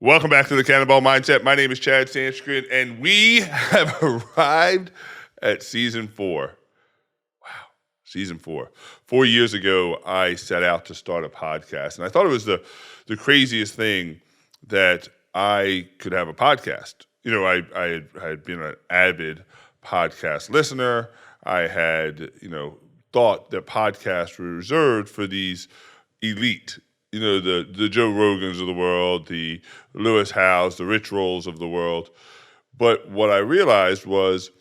Welcome back to the Cannonball Mindset. My name is Chad Sanskrit, and we have arrived at season 4. Wow, season 4. 4 years ago, I set out to start a podcast, and I thought it was the craziest thing that I could have a podcast. You know, I had been an avid podcast listener. I had, thought that podcasts were reserved for these elite, the Joe Rogans of the world, the Lewis Howes, the Rich Rolls of the world. But what I realized was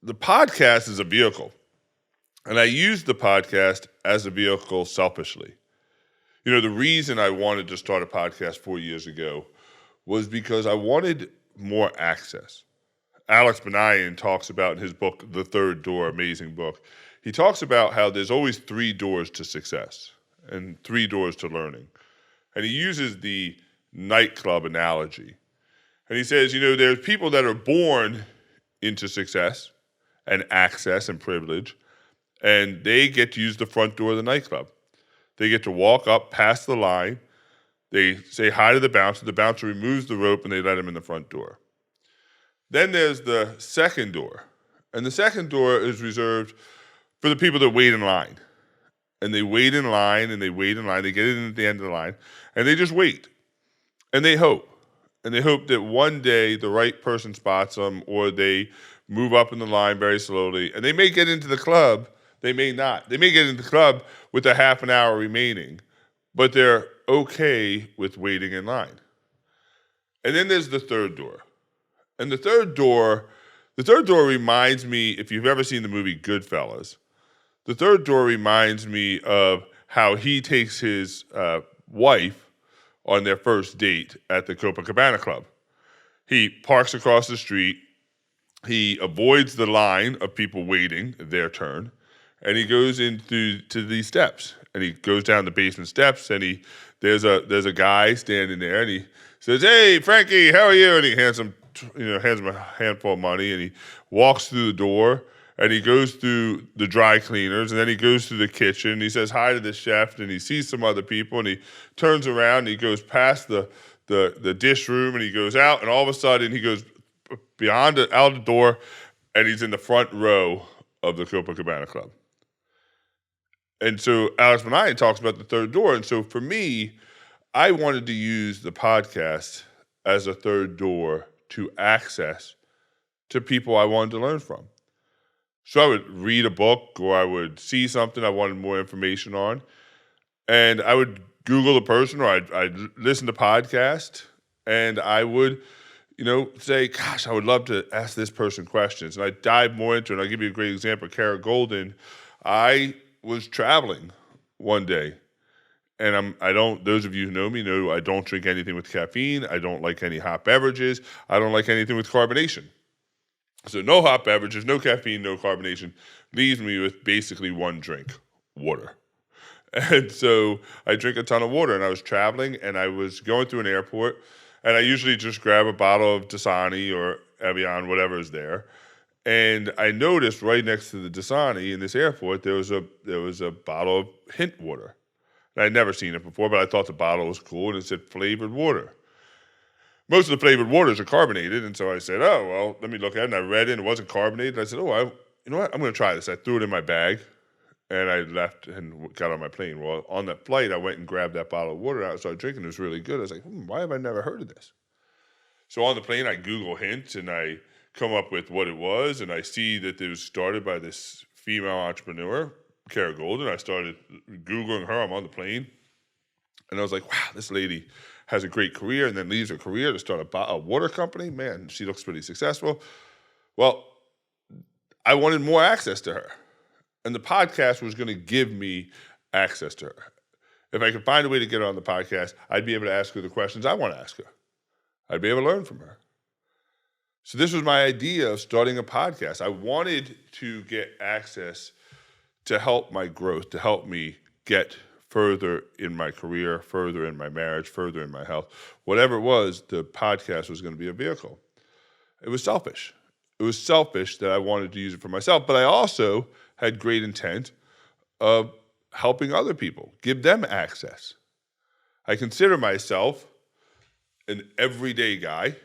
the podcast is a vehicle. And I used the podcast as a vehicle selfishly. The reason I wanted to start a podcast 4 years ago was because I wanted more access. Alex Benayan talks about in his book, The Third Door, amazing book. He talks about how there's always 3 doors to success and 3 doors to learning. And he uses the nightclub analogy. And he says, there's people that are born into success and access and privilege, and they get to use the front door of the nightclub. They get to walk up past the line. They say hi to the bouncer removes the rope, and they let him in the front door. Then there's the second door. And the second door is reserved for the people that wait in line. And they wait in line, and they wait in line. They get in at the end of the line, and they just wait. And they hope. And they hope that one day the right person spots them, or they move up in the line very slowly. And they may get into the club. They may not. They may get into the club with a half an hour remaining, but they're okay with waiting in line. And then there's the third door. And the third door reminds me, if you've ever seen the movie Goodfellas, the third door reminds me of how he takes his wife on their first date at the Copacabana Club. He parks across the street. He avoids the line of people waiting their turn, and he goes into these steps. And he goes down the basement steps, and there's a guy standing there, and he says, "Hey, Frankie, how are you?" And he hands him a handful of money, and he walks through the door. And he goes through the dry cleaners, and then he goes through the kitchen. He says hi to the chef, and he sees some other people, and he turns around, and he goes past the dish room, and he goes out, and all of a sudden he goes out the door, and he's in the front row of the Copacabana Club. And so Alex Benayan talks about the third door. And so for me, I wanted to use the podcast as a third door to access to people I wanted to learn from. So I would read a book, or I would see something I wanted more information on, and I would Google the person, or I'd listen to podcast, and I would, say, gosh, I would love to ask this person questions. And I'd dive more into it. I'll give you a great example. Kara Golden, I was traveling one day, and those of you who know me know I don't drink anything with caffeine. I don't like any hot beverages. I don't like anything with carbonation. So no hot beverages, no caffeine, no carbonation, leaves me with basically one drink, water. And so I drink a ton of water, and I was traveling, and I was going through an airport, and I usually just grab a bottle of Dasani or Evian, whatever is there. And I noticed right next to the Dasani in this airport, there was a bottle of Hint water. And I'd never seen it before, but I thought the bottle was cool, and it said flavored water. Most of the flavored waters are carbonated, and so I said, oh, well, let me look at it. And I read it, and it wasn't carbonated. I said, you know what? I'm going to try this. I threw it in my bag, and I left and got on my plane. Well, on that flight, I went and grabbed that bottle of water out and started drinking. It was really good. I was like, why have I never heard of this? So on the plane, I Google Hint, and I come up with what it was, and I see that it was started by this female entrepreneur, Kara Golden. I started Googling her. I'm on the plane, and I was like, wow, this lady has a great career, and then leaves her career to start a water company. Man, she looks pretty successful. Well, I wanted more access to her, and the podcast was going to give me access to her. If I could find a way to get her on the podcast, I'd be able to ask her the questions I want to ask her. I'd be able to learn from her. So this was my idea of starting a podcast. I wanted to get access to help my growth, to help me get further in my career, further in my marriage, further in my health. Whatever it was, the podcast was going to be a vehicle. It was selfish. It was selfish that I wanted to use it for myself, but I also had great intent of helping other people, give them access. I consider myself an everyday guy.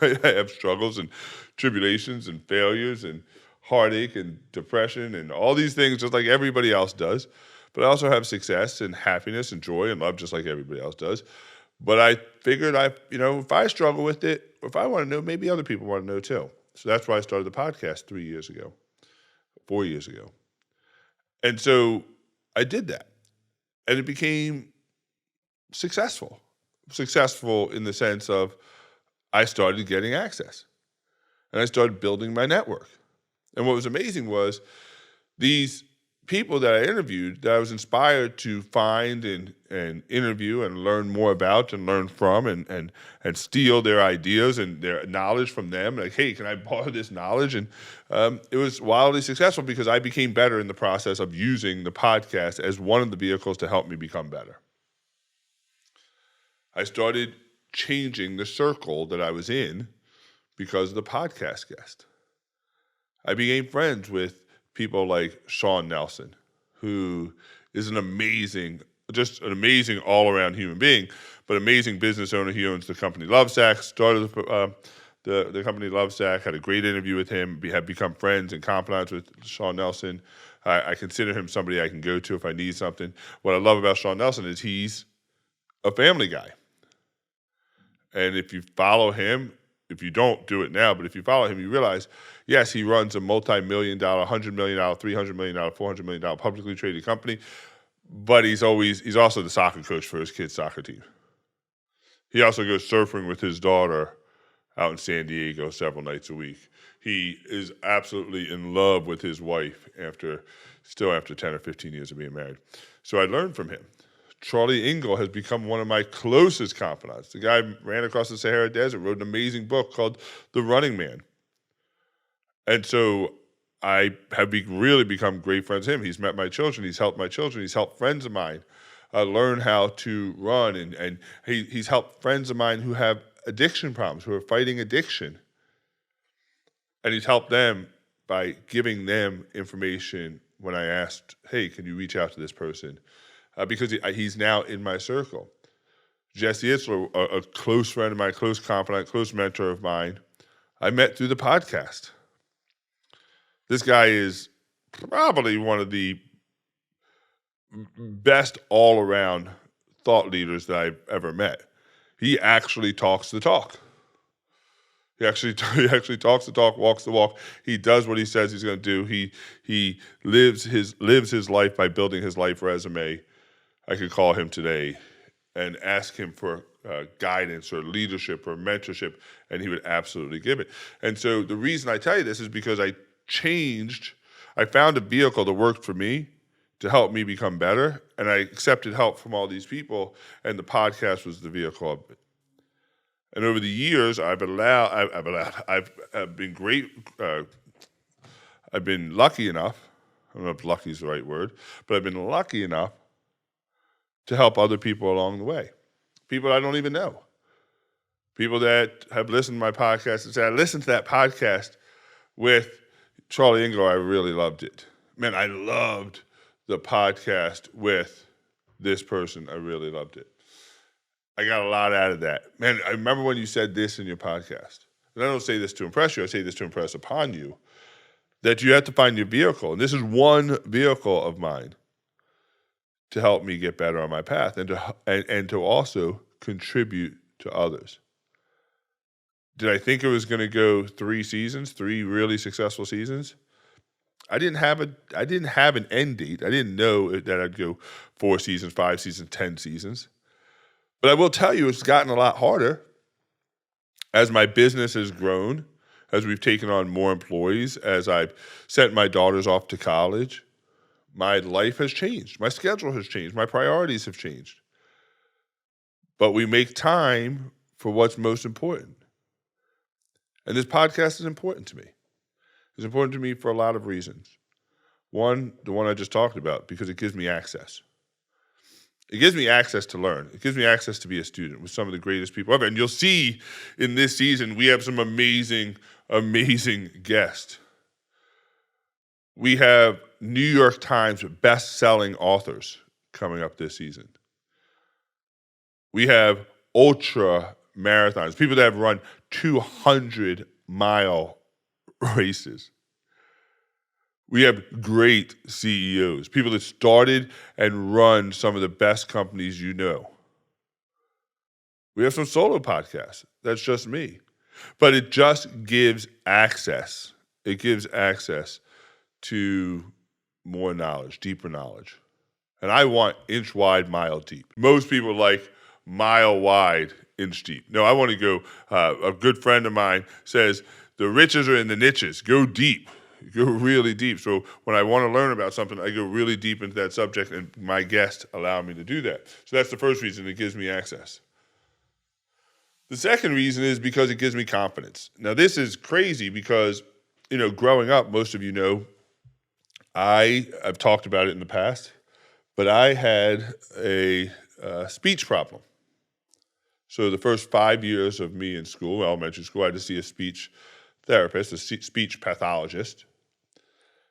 Right? I have struggles and tribulations and failures and heartache and depression and all these things just like everybody else does. But I also have success and happiness and joy and love just like everybody else does. But I figured if I struggle with it, if I want to know, maybe other people want to know too. So that's why I started the podcast 3 years ago, 4 years ago. And so I did that. And it became successful. Successful in the sense of I started getting access. And I started building my network. And what was amazing was these people that I interviewed that I was inspired to find and interview and learn more about and learn from and steal their ideas and their knowledge from them. Like, hey, can I borrow this knowledge? And it was wildly successful because I became better in the process of using the podcast as one of the vehicles to help me become better. I started changing the circle that I was in because of the podcast guest. I became friends with people like Sean Nelson, who is an amazing all-around human being, but amazing business owner. He owns the company Lovesac, started the company Lovesac, had a great interview with him, have become friends and confidants with Sean Nelson. I consider him somebody I can go to if I need something. What I love about Sean Nelson is he's a family guy. And if you follow him, if you don't do it now, but if you follow him, you realize, yes, he runs a multi-million-dollar, $100 million, $300 million, $400 million publicly traded company, but he's also the soccer coach for his kids' soccer team. He also goes surfing with his daughter out in San Diego several nights a week. He is absolutely in love with his wife after 10 or 15 years of being married. So I learned from him. Charlie Engle has become one of my closest confidants. The guy ran across the Sahara Desert, wrote an amazing book called The Running Man. And so I have really become great friends with him. He's met my children. He's helped my children. He's helped friends of mine learn how to run. And he's helped friends of mine who have addiction problems, who are fighting addiction. And he's helped them by giving them information when I asked, hey, can you reach out to this person? Because he's now in my circle. Jesse Itzler, a close friend of mine, close confidant, close mentor of mine, I met through the podcast. This guy is probably one of the best all-around thought leaders that I've ever met. He actually talks the talk. He actually talks the talk, walks the walk. He does what he says he's going to do. He lives his life by building his life resume. I could call him today and ask him for guidance or leadership or mentorship, and he would absolutely give it. And so the reason I tell you this is because I found a vehicle that worked for me to help me become better, and I accepted help from all these people, and the podcast was the vehicle of it. And over the years, I've been great. I've been lucky enough. I don't know if lucky is the right word, but I've been lucky enough to help other people along the way. People I don't even know. People that have listened to my podcast and say, I listened to that podcast with Charlie Engle. I really loved it. Man, I loved the podcast with this person. I really loved it. I got a lot out of that. Man, I remember when you said this in your podcast. And I don't say this to impress you. I say this to impress upon you. That you have to find your vehicle. And this is one vehicle of mine to help me get better on my path and to also contribute to others. Did I think it was going to go 3 seasons, 3 really successful seasons? I didn't have an end date. I didn't know that I'd go 4 seasons, 5 seasons, 10 seasons. But I will tell you, it's gotten a lot harder as my business has grown, as we've taken on more employees, as I've sent my daughters off to college. My life has changed. My schedule has changed. My priorities have changed. But we make time for what's most important. And this podcast is important to me. It's important to me for a lot of reasons. One, the one I just talked about, because it gives me access. It gives me access to learn. It gives me access to be a student with some of the greatest people ever. And you'll see in this season, we have some amazing, amazing guests. We have New York Times best-selling authors coming up this season. We have ultra marathons, people that have run 200-mile races. We have great CEOs, people that started and run some of the best companies you know. We have some solo podcasts. That's just me. But it just gives access. It gives access to more knowledge, deeper knowledge. And I want inch wide, mile deep. Most people like mile wide, inch deep. No, I want to go, a good friend of mine says, the riches are in the niches. Go deep. Go really deep. So when I want to learn about something, I go really deep into that subject, and my guests allow me to do that. So that's the first reason. It gives me access. The second reason is because it gives me confidence. Now, this is crazy because, growing up, most of you know, I've talked about it in the past, but I had a speech problem. So the first 5 years of me in school, elementary school, I had to see a speech therapist, a speech pathologist,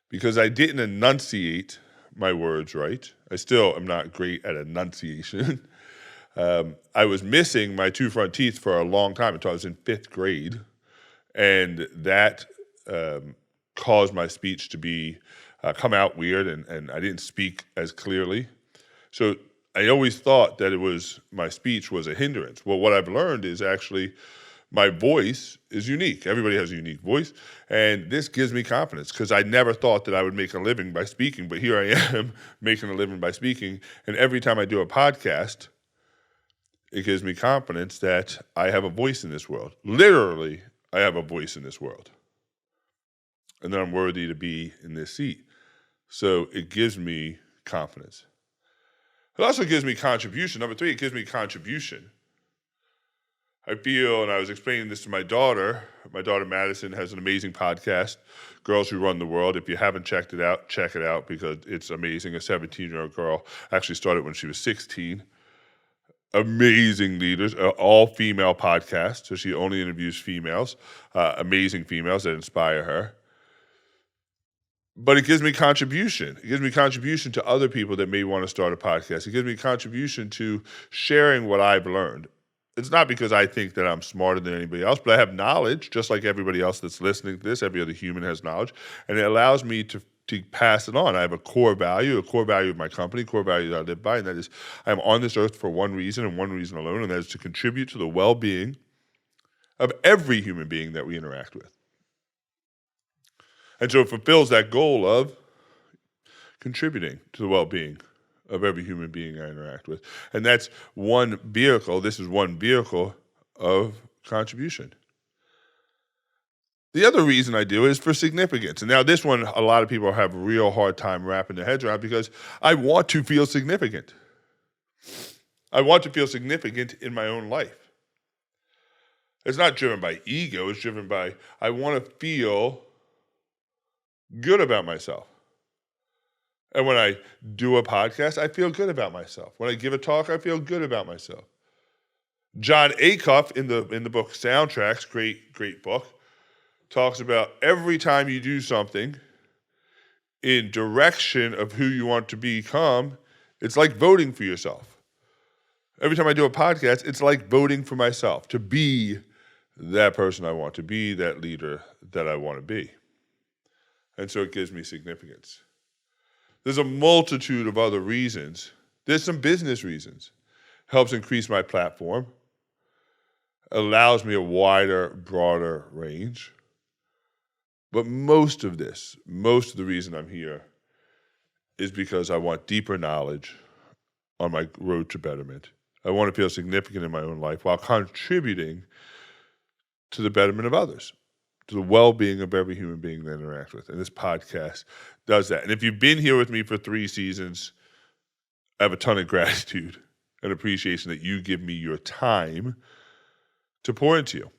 because I didn't enunciate my words right. I still am not great at enunciation. I was missing my two front teeth for a long time until I was in 5th grade, and that caused my speech to be come out weird, and I didn't speak as clearly. So I always thought that my speech was a hindrance. Well, what I've learned is actually my voice is unique. Everybody has a unique voice, and this gives me confidence because I never thought that I would make a living by speaking, but here I am making a living by speaking, and every time I do a podcast, it gives me confidence that I have a voice in this world. Literally, I have a voice in this world, and that I'm worthy to be in this seat. So it gives me confidence. It also gives me contribution. Number 3, it gives me contribution. I feel, and I was explaining this to my daughter Madison has an amazing podcast, Girls Who Run the World. If you haven't checked it out, check it out because it's amazing. A 17-year-old girl actually started when she was 16. Amazing leaders, all-female podcast, so she only interviews females, amazing females that inspire her. But it gives me contribution. It gives me contribution to other people that may want to start a podcast. It gives me contribution to sharing what I've learned. It's not because I think that I'm smarter than anybody else, but I have knowledge, just like everybody else that's listening to this. Every other human has knowledge, and it allows me to pass it on. I have a core value of my company, core value that I live by, and that is I'm on this earth for one reason and one reason alone, and that is to contribute to the well-being of every human being that we interact with. And so it fulfills that goal of contributing to the well-being of every human being I interact with. And that's one vehicle. This is one vehicle of contribution. The other reason I do it is for significance. And now this one, a lot of people have a real hard time wrapping their heads around because I want to feel significant. I want to feel significant in my own life. It's not driven by ego. It's driven by, I want to feel good about myself. And when I do a podcast, I feel good about myself. When I give a talk, I feel good about myself. John Acuff in the book Soundtracks, great book, talks about every time you do something in direction of who you want to become, it's like voting for yourself. Every time I do a podcast, it's like voting for myself to be that person I want to be, that leader that I want to be. And so it gives me significance. There's a multitude of other reasons. There's some business reasons. Helps increase my platform. Allows me a wider, broader range. But most of the reason I'm here is because I want deeper knowledge on my road to betterment. I want to feel significant in my own life while contributing to the betterment of others, to the well-being of every human being that I interact with. And this podcast does that. And if you've been here with me for 3 seasons, I have a ton of gratitude and appreciation that you give me your time to pour into you,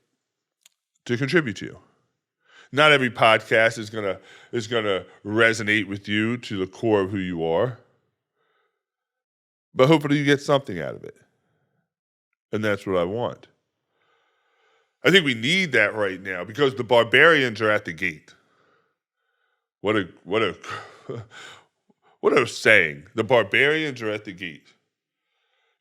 to contribute to you. Not every podcast is gonna resonate with you to the core of who you are, but hopefully you get something out of it. And that's what I want. I think we need that right now because the barbarians are at the gate. What a saying. The barbarians are at the gate.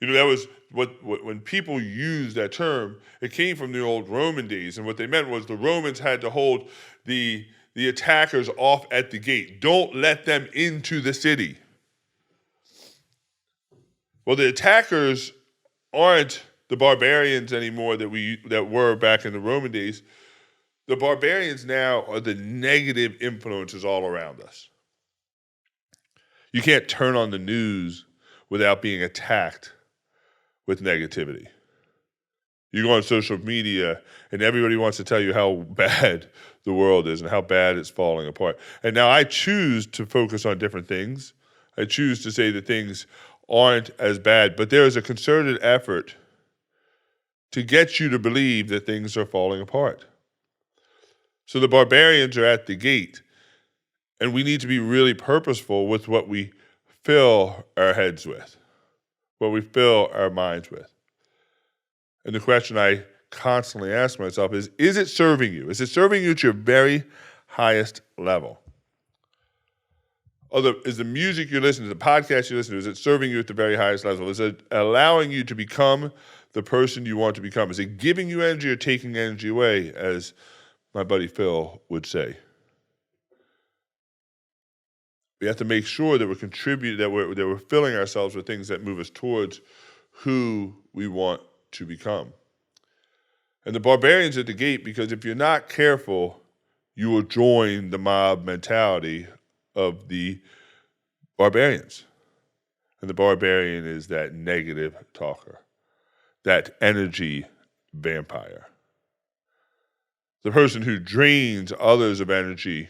That was when people use that term, it came from the old Roman days, and what they meant was the Romans had to hold the attackers off at the gate. Don't let them into the city. Well, the attackers aren't the barbarians anymore that were back in the Roman days. The barbarians now are the negative influences all around us. You can't turn on the news without being attacked with negativity. You go on social media and everybody wants to tell you how bad the world is and how bad it's falling apart. And now I choose to focus on different things. I choose to say that things aren't as bad, but there is a concerted effort to get you to believe that things are falling apart. So the barbarians are at the gate, and we need to be really purposeful with what we fill our heads with, what we fill our minds with. And the question I constantly ask myself is it serving you? Is it serving you at your very highest level? Is the music you listen to, the podcast you listen to, is it serving you at the very highest level? Is it allowing you to become the person you want to become? Is it giving you energy or taking energy away, as my buddy Phil would say? We have to make sure that we're contributing, that we're filling ourselves with things that move us towards who we want to become. And the barbarians at the gate, because if you're not careful, you will join the mob mentality of the barbarians. And the barbarian is that negative talker, that energy vampire, the person who drains others of energy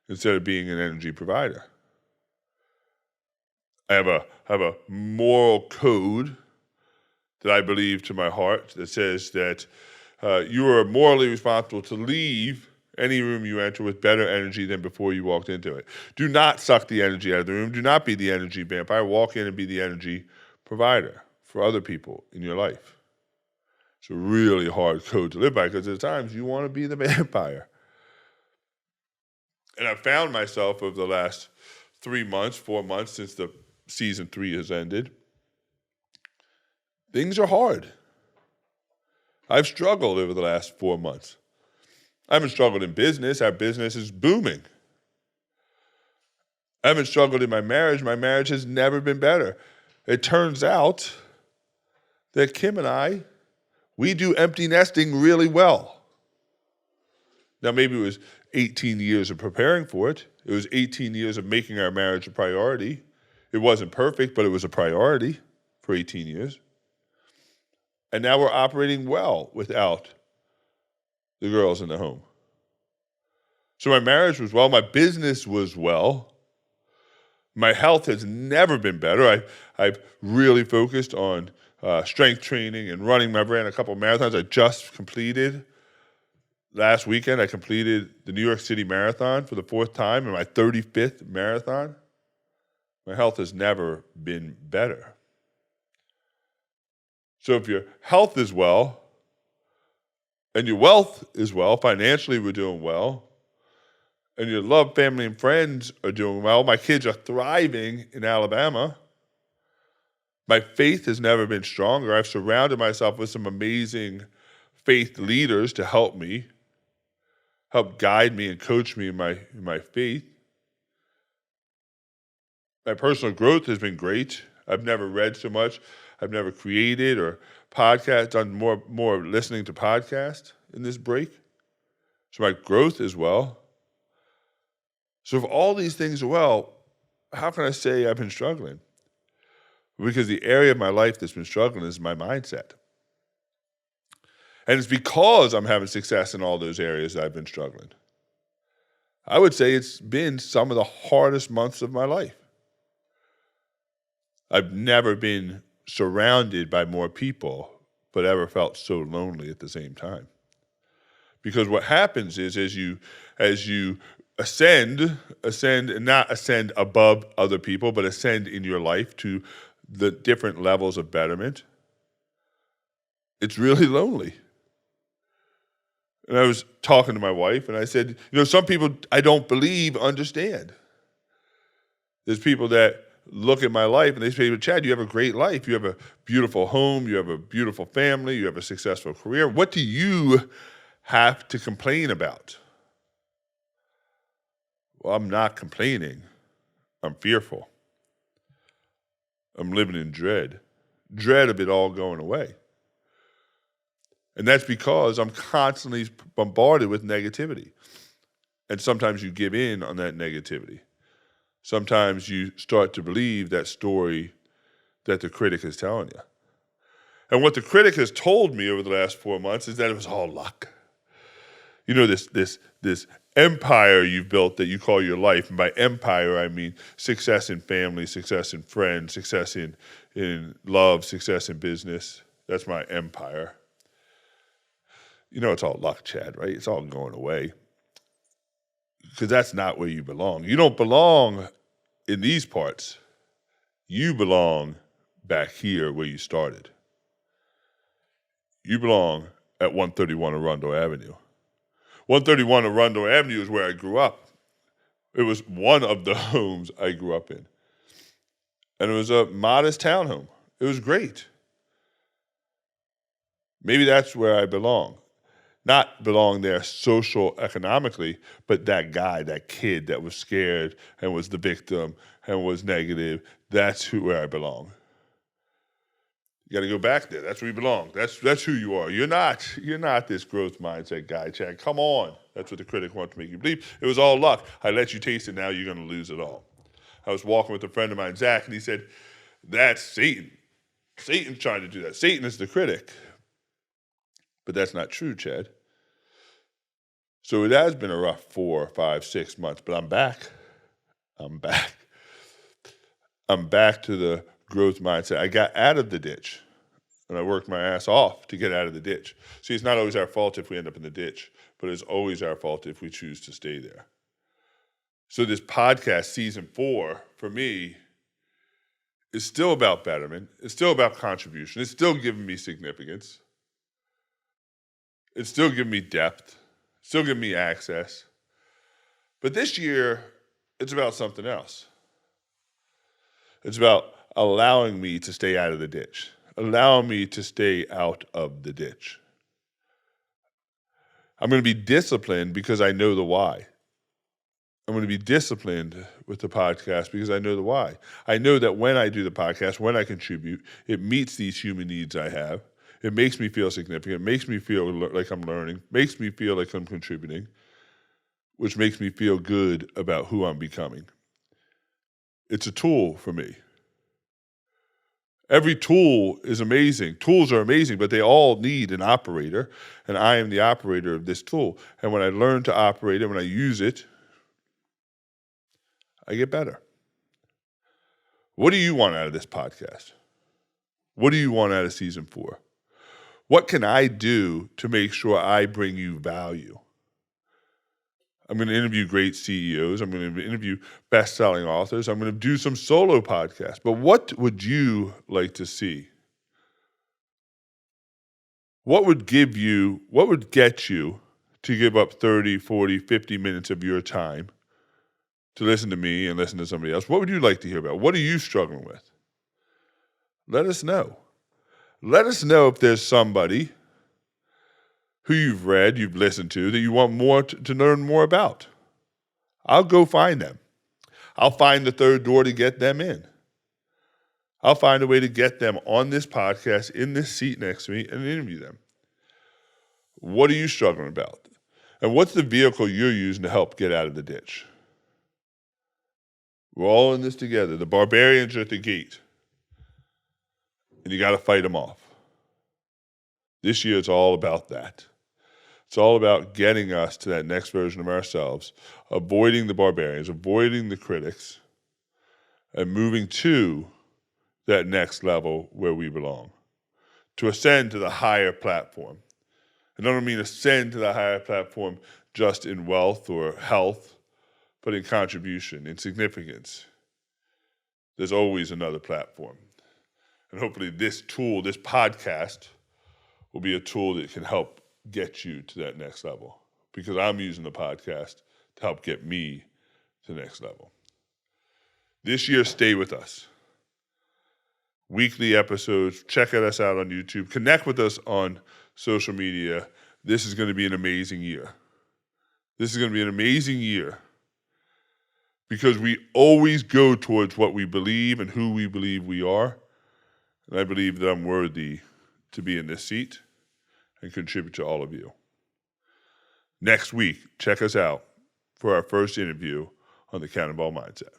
instead of being an energy provider. I have a moral code that I believe to my heart that says that you are morally responsible to leave any room you enter with better energy than before you walked into it. Do not suck the energy out of the room. Do not be the energy vampire. Walk in and be the energy provider for other people in your life. It's a really hard code to live by because at times you want to be the vampire. And I've found myself over the last 4 months since the season 3 has ended, things are hard. I've struggled over the last 4 months. I haven't struggled in business. Our business is booming. I haven't struggled in my marriage. My marriage has never been better. It turns out that Kim and I, we do empty nesting really well. Now, maybe it was 18 years of preparing for it. It was 18 years of making our marriage a priority. It wasn't perfect, but it was a priority for 18 years. And now we're operating well without the girls in the home. So my marriage was well. My business was well. My health has never been better. I've really focused on strength training and running. I ran a couple of marathons. I just completed last weekend. I completed the New York City Marathon for the 4th time in my 35th marathon. My health has never been better. So if your health is well and your wealth is well, financially we're doing well, and your love, family, and friends are doing well, my kids are thriving in Alabama, my faith has never been stronger. I've surrounded myself with some amazing faith leaders to help me, help guide me and coach me in my faith. My personal growth has been great. I've never read so much. I've never created or done more listening to podcasts in this break. So my growth is well. So if all these things are well, how can I say I've been struggling? Because the area of my life that's been struggling is my mindset. And it's because I'm having success in all those areas that I've been struggling. I would say it's been some of the hardest months of my life. I've never been surrounded by more people, but ever felt so lonely at the same time. Because what happens is as you ascend, and not ascend above other people, but ascend in your life to the different levels of betterment, it's really lonely. And I was talking to my wife, and I said, some people I don't believe understand. There's people that look at my life and they say, "But Chad, you have a great life. You have a beautiful home. You have a beautiful family. You have a successful career. What do you have to complain about?" Well, I'm not complaining. I'm fearful. I'm living in dread of it all going away. And that's because I'm constantly bombarded with negativity. And sometimes you give in on that negativity. Sometimes you start to believe that story that the critic is telling you. And what the critic has told me over the last 4 months is that it was all luck. You know, this empire you've built that you call your life. And by empire, I mean success in family, success in friends, success in love, success in business. That's my empire. You know, it's all luck, Chad, right? It's all going away. Because that's not where you belong. You don't belong in these parts. You belong back here where you started. You belong at 131 Arundel Avenue. 131 Arundel Avenue is where I grew up. It was one of the homes I grew up in. And it was a modest townhome. It was great. Maybe that's where I belong. Not belong there social economically, but that guy, that kid that was scared and was the victim and was negative, that's where I belong. You got to go back there. That's where you belong. That's who you are. You're not this growth mindset guy, Chad. Come on. That's what the critic wants to make you believe. It was all luck. I let you taste it. Now you're going to lose it all. I was walking with a friend of mine, Zach, and he said, "That's Satan. Satan's trying to do that. Satan is the critic." But that's not true, Chad. So it has been a rough 4, 5, 6 months, but I'm back. I'm back. I'm back to the growth mindset. I got out of the ditch, and I worked my ass off to get out of the ditch. See, it's not always our fault if we end up in the ditch, but it's always our fault if we choose to stay there. So this podcast, season 4, for me, is still about betterment. It's still about contribution. It's still giving me significance. It's still giving me depth. Still give me access. But this year, it's about something else. It's about allowing me to stay out of the ditch, allowing me to stay out of the ditch. I'm going to be disciplined because I know the why. I'm going to be disciplined with the podcast because I know the why. I know that when I do the podcast, when I contribute, it meets these human needs I have. It makes me feel significant, makes me feel like I'm learning, makes me feel like I'm contributing, which makes me feel good about who I'm becoming. It's a tool for me. Every tool is amazing. Tools are amazing, but they all need an operator, and I am the operator of this tool. And when I learn to operate it, when I use it, I get better. What do you want out of this podcast? What do you want out of season 4? What can I do to make sure I bring you value? I'm going to interview great CEOs. I'm going to interview best-selling authors. I'm going to do some solo podcasts. But what would you like to see? What would get you to give up 30, 40, 50 minutes of your time to listen to me and listen to somebody else? What would you like to hear about? What are you struggling with? Let us know. Let us know if there's somebody who you've read, you've listened to, that you want more to learn more about. I'll go find them. I'll find the third door to get them in. I'll find a way to get them on this podcast, in this seat next to me, and interview them. What are you struggling about? And what's the vehicle you're using to help get out of the ditch? We're all in this together. The barbarians are at the gate. And you got to fight them off. This year, it's all about that. It's all about getting us to that next version of ourselves, avoiding the barbarians, avoiding the critics, and moving to that next level where we belong, to ascend to the higher platform. And I don't mean ascend to the higher platform just in wealth or health, but in contribution, in significance. There's always another platform. And hopefully this tool, this podcast, will be a tool that can help get you to that next level, because I'm using the podcast to help get me to the next level. This year, stay with us. Weekly episodes. Check us out on YouTube. Connect with us on social media. This is going to be an amazing year. This is going to be an amazing year because we always go towards what we believe and who we believe we are. And I believe that I'm worthy to be in this seat and contribute to all of you. Next week, check us out for our first interview on the Cannonball Mindset.